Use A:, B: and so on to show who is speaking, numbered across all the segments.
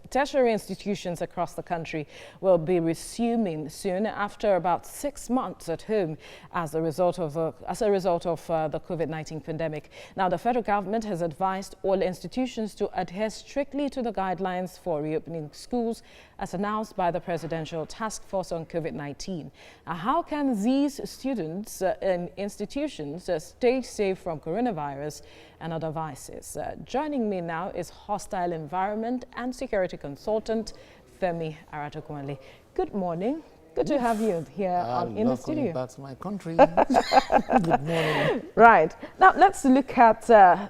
A: Tertiary institutions across the country will be resuming soon after about 6 months at home as a result of the COVID-19 pandemic. Now, the federal government has advised all institutions to adhere strictly to the guidelines for reopening schools as announced by the Presidential Task Force on COVID-19. How can these students and institutions stay safe from coronavirus and other vices? Joining me now is hostile environment and security consultant Femi Aratokunle. Good morning. Good to have you here in the studio.
B: Back to my country. Good morning.
A: Right. Now, let's look at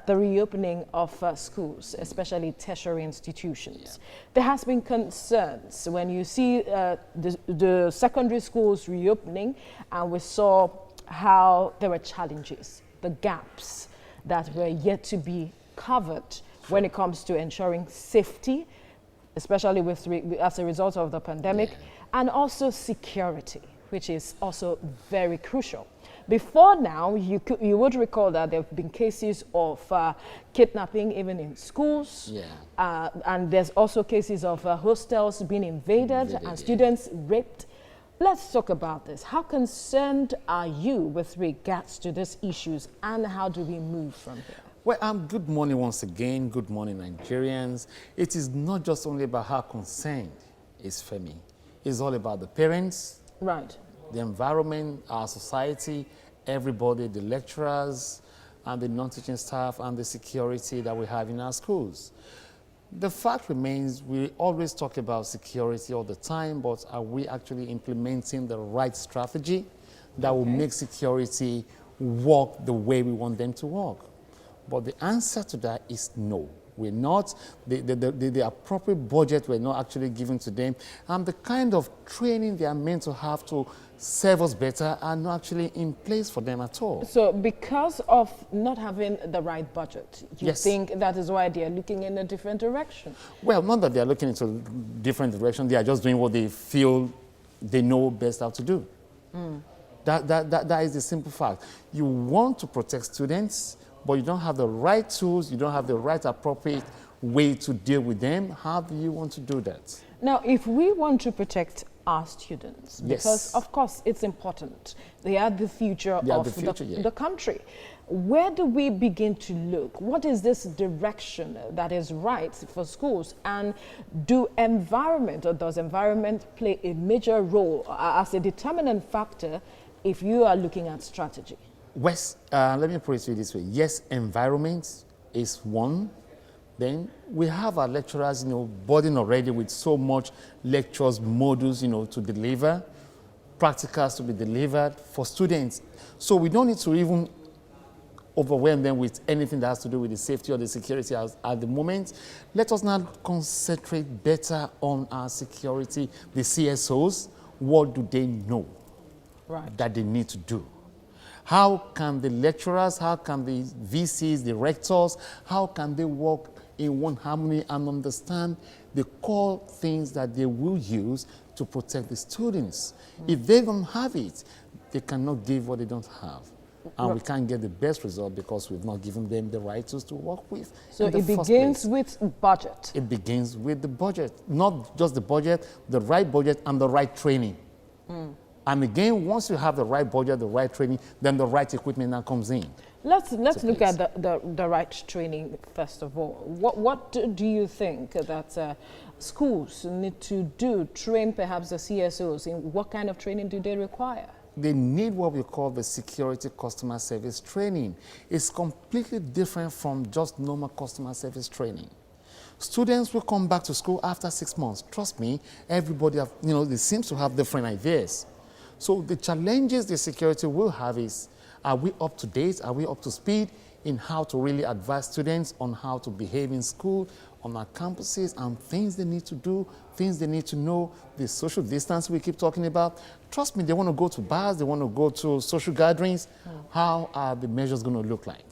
A: the reopening of schools, especially tertiary institutions. Yeah. There has been concerns when you see the secondary schools reopening, and we saw how there were challenges, the gaps that were yet to be covered when it comes to ensuring safety, especially as a result of the pandemic, and also security, which is also very crucial. Before now, you would recall that there have been cases of kidnapping even in schools, and there's also cases of hostels being invaded and students raped. Let's talk about this. How concerned are you with regards to these issues, and how do we move from here?
B: Well, good morning once again. Good morning, Nigerians. It is not just only about how concerned is Femi. It's all about the parents,
A: right,
B: the environment, our society, everybody, the lecturers, and the non-teaching staff, and the security that we have in our schools. The fact remains, we always talk about security all the time, but are we actually implementing the right strategy that will make security work the way we want them to work? But the answer to that is no. We're not, the appropriate budget we're not actually given to them, and the kind of training they are meant to have to serve us better are not actually in place for them at all.
A: So because of not having the right budget, you think that is why they are looking in a different direction?
B: Well, not that they are looking into a different direction, they are just doing what they feel they know best how to do. That is the simple fact. You want to protect students, but you don't have the right tools, you don't have the right appropriate way to deal with them. How do you want to do that?
A: Now, if we want to protect our students, because of course it's important, they are the future of the country, where do we begin to look? What is this direction that is right for schools? And does environment play a major role as a determinant factor if you are looking at strategy?
B: Wes, let me put it to you this way. Yes, environment is one. Then we have our lecturers, burdened already with so much lectures, modules, to deliver, practicals to be delivered for students. So we don't need to even overwhelm them with anything that has to do with the safety or the security at the moment. Let us now concentrate better on our security. The CSOs, what do they know that they need to do? How can the lecturers, how can the VCs, the rectors, how can they work in one harmony and understand the core things that they will use to protect the students? If they don't have it, they cannot give what they don't have. And we can't get the best result because we've not given them the right tools to work with.
A: So it begins with budget.
B: It begins with the budget, not just the budget, the right budget and the right training. And again, once you have the right budget, the right training, then the right equipment now comes in.
A: Let's look at the right training first of all. What do you think that schools need to do? Train perhaps the CSOs in what kind of training do they require?
B: They need what we call the security customer service training. It's completely different from just normal customer service training. Students will come back to school after 6 months. Trust me, everybody they seem to have different ideas. So the challenges the security will have is, are we up to date? Are we up to speed in how to really advise students on how to behave in school, on our campuses, and things they need to do, things they need to know, the social distance we keep talking about. Trust me, they want to go to bars, they want to go to social gatherings. How are the measures going to look like?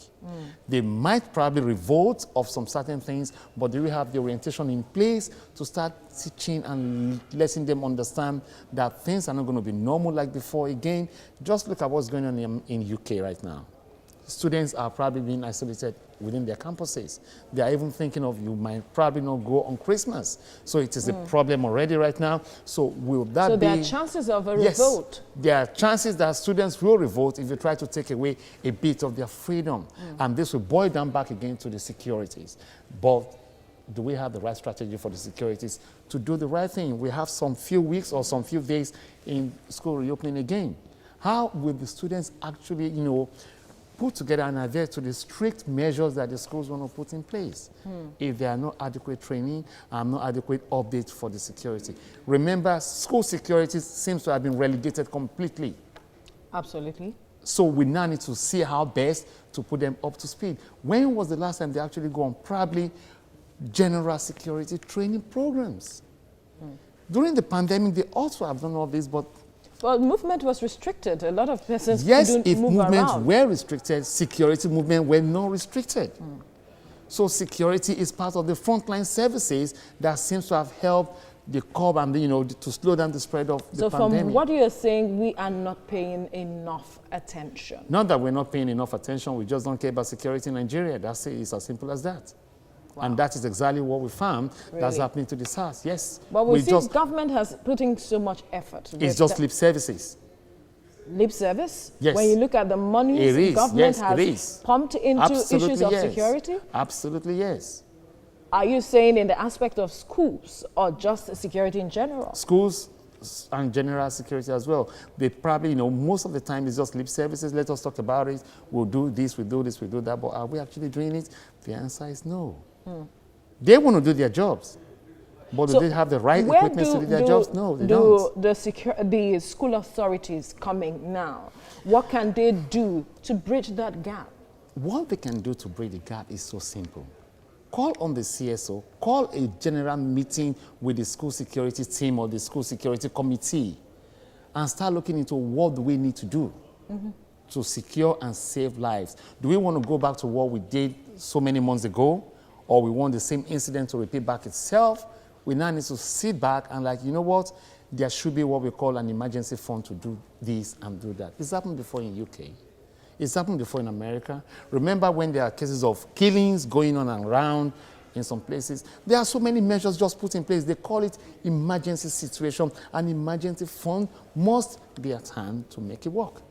B: They might probably revolt of some certain things, but do we have the orientation in place to start teaching and letting them understand that things are not going to be normal like before again? Just look at what's going on in UK right now. Students are probably being isolated within their campuses. They are even thinking of you might probably not go on Christmas. So it is a problem already right now. So will that
A: so
B: be...
A: there are chances of a
B: Yes,
A: revolt?
B: there are chances that students will revolt if you try to take away a bit of their freedom. And this will boil down back again to the securities. But do we have the right strategy for the securities to do the right thing? We have some few weeks or some few days in school reopening again. How will the students actually, put together and adhere to the strict measures that the schools want to put in place if there are no adequate training and no adequate updates for the security? Remember, school security seems to have been relegated completely.
A: Absolutely.
B: So we now need to see how best to put them up to speed. When was the last time they actually go on probably general security training programs? During the pandemic, they also have done all this, but
A: well, movement was restricted. A lot of persons
B: yes,
A: couldn't
B: if
A: move
B: movements
A: around.
B: were restricted, security movement were not restricted. So security is part of the frontline services that seems to have helped the curb and to slow down the spread of the pandemic.
A: So from what you're saying, we are not paying enough attention.
B: Not that we're not paying enough attention, we just don't care about security in Nigeria. That's it. It's as simple as that.
A: Wow.
B: And that is exactly what we found that's
A: Really?
B: happening to the SARS. Yes.
A: But we see government has putting so much effort.
B: It's just lip services.
A: Lip service?
B: Yes.
A: When you look at the money government has pumped into
B: Absolutely
A: issues of
B: yes.
A: security?
B: Absolutely, yes.
A: Are you saying in the aspect of schools or just security in general?
B: Schools and general security as well. They probably, most of the time it's just lip services. Let us talk about it. We'll do this, we'll do this, we'll do that. But are we actually doing it? The answer is no. They want to do their jobs. But do they have the right equipment to do their jobs? No, they don't.
A: The school authorities coming now, what can they do to bridge that gap?
B: What they can do to bridge the gap is so simple. Call on the CSO, call a general meeting with the school security team or the school security committee and start looking into what do we need to do to secure and save lives. Do we want to go back to what we did so many months ago, or we want the same incident to repeat back itself? We now need to sit back and you know what? There should be what we call an emergency fund to do this and do that. It's happened before in UK. It's happened before in America. Remember when there are cases of killings going on and around in some places? There are so many measures just put in place. They call it emergency situation. An emergency fund must be at hand to make it work.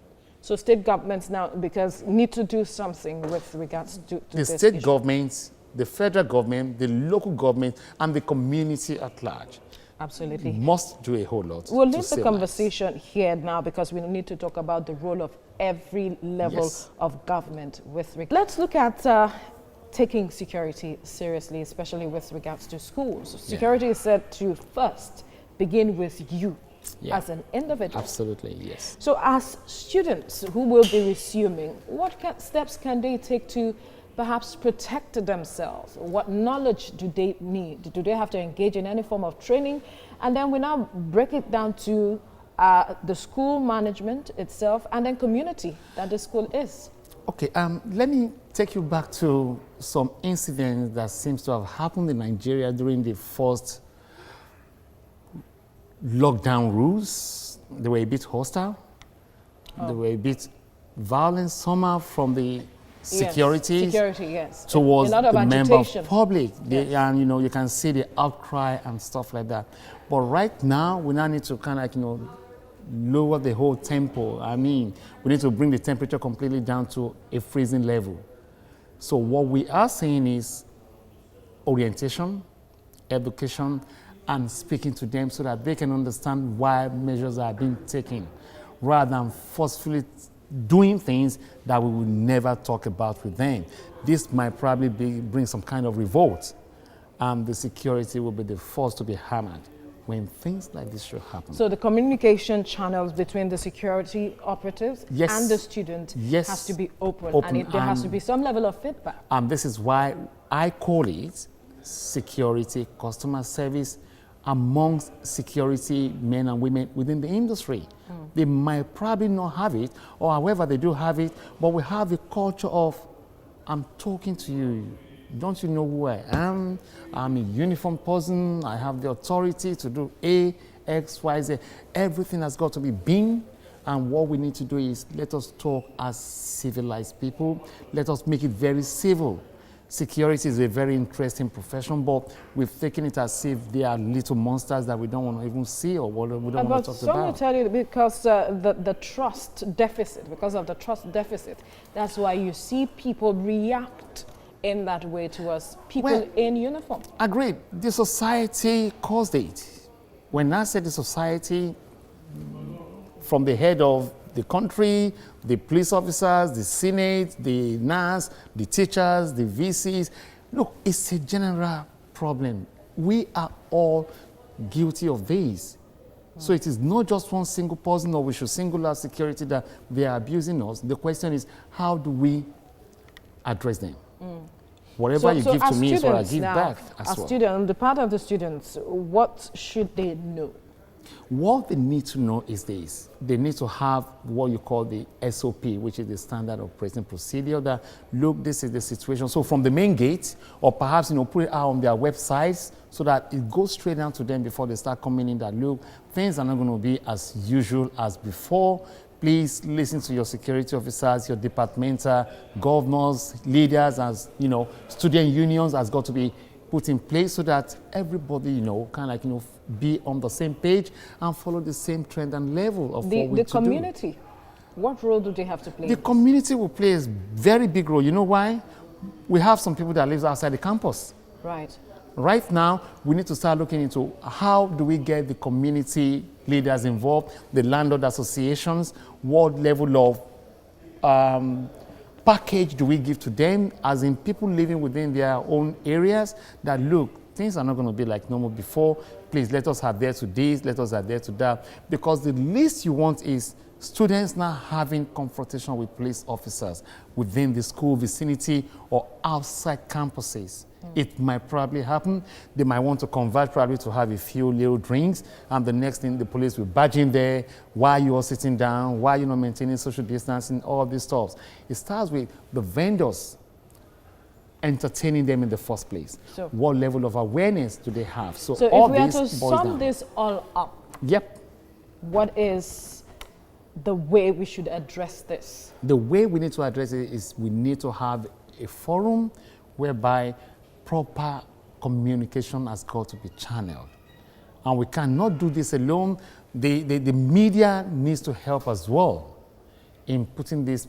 A: So state governments now, because need to do something with regards to
B: the
A: this
B: state
A: issue.
B: governments, the federal government, the local government, and the community at large.
A: Absolutely.
B: Must do a whole lot.
A: We'll leave the conversation here now because we need to talk about the role of every level of government with regard. Let's look at taking security seriously, especially with regards to schools. Security is said to first begin with you as an individual.
B: Absolutely, yes.
A: So as students who will be resuming, what steps can they take to perhaps protect themselves? What knowledge do they need? Do they have to engage in any form of training? And then we now break it down to the school management itself and then community that the school is.
B: Okay, let me take you back to some incidents that seems to have happened in Nigeria during the first lockdown rules. They were a bit hostile. They were a bit violent somehow from the security towards the member public. And you can see the outcry and stuff like that. But right now, we now need to kind of lower the whole tempo. I mean, we need to bring the temperature completely down to a freezing level. So what we are saying is orientation, education, and speaking to them so that they can understand why measures are being taken, rather than forcefully doing things that we would never talk about with them. This might probably bring some kind of revolt, and the security will be the first to be hammered when things like this should happen.
A: So the communication channels between the security operatives and the student has to be open and there has to be some level of feedback.
B: And this is why I call it security customer service amongst security men and women within the industry. They might probably not have it, or however they do have it, but we have a culture of, I'm talking to you. Don't you know who I am? I'm a uniformed person. I have the authority to do A, X, Y, Z. Everything has got to be being And what we need to do is let us talk as civilized people. Let us make it very civil. Security is a very interesting profession, but we've taken it as if they are little monsters that we don't want to even see or we don't want to talk
A: But some will
B: about.
A: tell you because the trust deficit, because of the trust deficit, that's why you see people react in that way towards people in uniform.
B: Agreed. The society caused it. When I say the society, from the head of the country, the police officers, the Senate, the NAS, the teachers, the VCs. Look, it's a general problem. We are all guilty of this. So it is not just one single person, or we should single out security that they are abusing us. The question is, how do we address them? Whatever you give to me is what I give back as well.
A: Students, the part of the students, what should they know?
B: What they need to know is this. They need to have what you call the SOP, which is the standard operating procedure that, look, this is the situation. So from the main gate, or perhaps, put it out on their websites so that it goes straight down to them before they start coming in that, look, things are not going to be as usual as before. Please listen to your security officers, your departmental governors, leaders, as, student unions has got to be put in place so that everybody, be on the same page and follow the same trend and level of what we
A: The community, what role do they have to play?
B: The community will play a very big role. You know why? We have some people that live outside the campus.
A: Right.
B: Right now, we need to start looking into how do we get the community leaders involved, the landlord associations, what level of package do we give to them, as in people living within their own areas, that look, things are not going to be like normal before. Please let us adhere to this, let us adhere to that. Because the least you want is students now having confrontation with police officers within the school vicinity or outside campuses. It might probably happen. They might want to convert probably to have a few little drinks, and the next thing the police will barge in there. Why you all sitting down? Why you not maintaining social distancing? All these stuff. It starts with the vendors entertaining them in the first place. So, what level of awareness do they have? So all
A: if we are to
B: this
A: sum this all up,
B: yep,
A: what is the way we should address this?
B: The way we need to address it is we need to have a forum whereby proper communication has got to be channeled. And we cannot do this alone. The media needs to help as well in putting this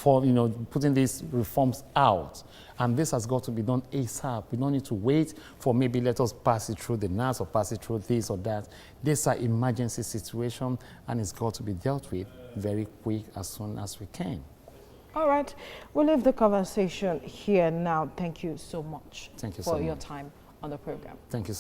B: putting these reforms out. And this has got to be done ASAP. We don't need to wait for maybe let us pass it through the NAS or pass it through this or that. These are emergency situations, and it's got to be dealt with very quick as soon as we can.
A: All right, we'll leave the conversation here now. Thank you so much
B: for
A: your time on the program.
B: Thank you.